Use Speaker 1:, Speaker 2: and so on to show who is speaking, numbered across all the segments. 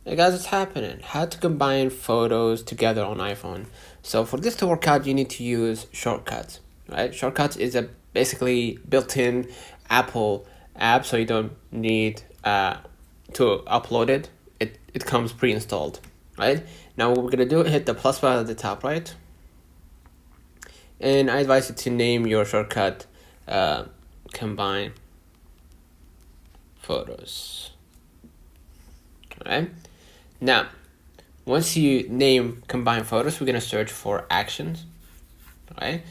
Speaker 1: Hey guys, what's happening? How to combine photos together on iPhone. So for this to work out, you need to use shortcuts, right? Shortcuts is a basically built-in Apple app, so you don't need to upload it. It comes pre-installed, right? Now what we're gonna do, hit the plus button at the top right, and I advise you to name your shortcut combine photos. Alright. Now, once you name combine photos, we're gonna search for actions. Right.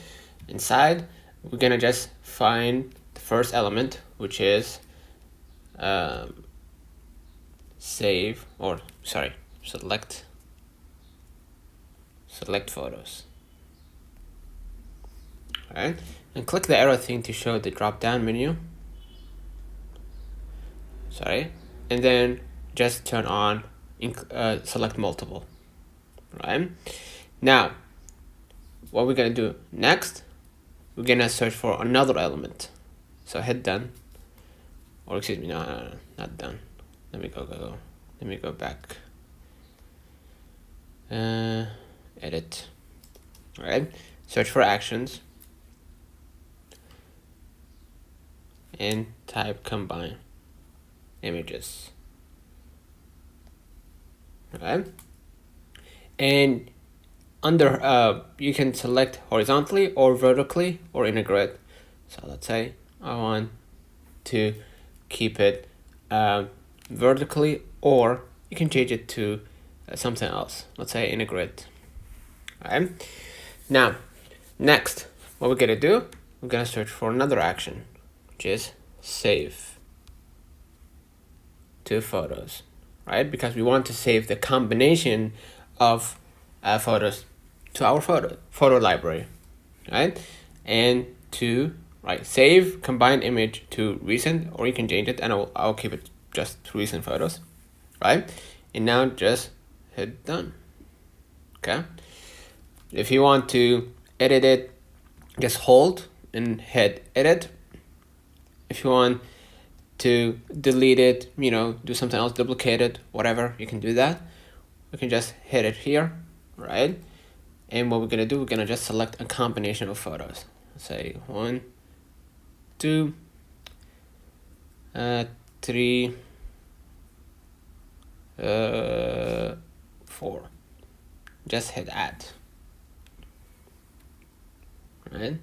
Speaker 1: Inside, we're gonna just find the first element, which is save or sorry, select photos. Alright, and click the arrow thing to show the drop down menu. Sorry, and then just turn on select multiple. Right, now what we're gonna do next, we're gonna search for another element. So hit done, or excuse me, no, not done. Let me go. Let me go back. Edit. All right, search for actions and type combine images. Okay, and under you can select horizontally or vertically or in a grid. So let's say I want to keep it vertically, or you can change it to something else. Let's say in a grid. Alright. Now, next, what we're gonna do, we're gonna search for another action, which is save to photos, right? Because we want to save the combination of photos to our photo library, right? And to save combined image to recent, or you can change it, and I'll keep it just to recent photos, right? And now just hit done. Okay. If you want to edit it, just hold and hit edit. If you want to delete it, do something else, duplicate it, whatever, you can do that. We can just hit it here, right? And what we're gonna do, we're gonna just select a combination of photos. Let's say 1, 2, 3, 4. Just hit add. Right?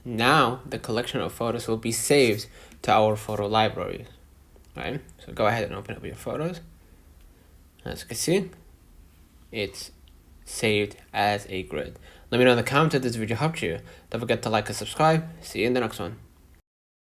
Speaker 1: Now the collection of photos will be saved to our photo library. Right? So go ahead and open up your photos. As you can see, it's saved as a grid. Let me know in the comments if this video helped you. Don't forget to like and subscribe. See you in the next one.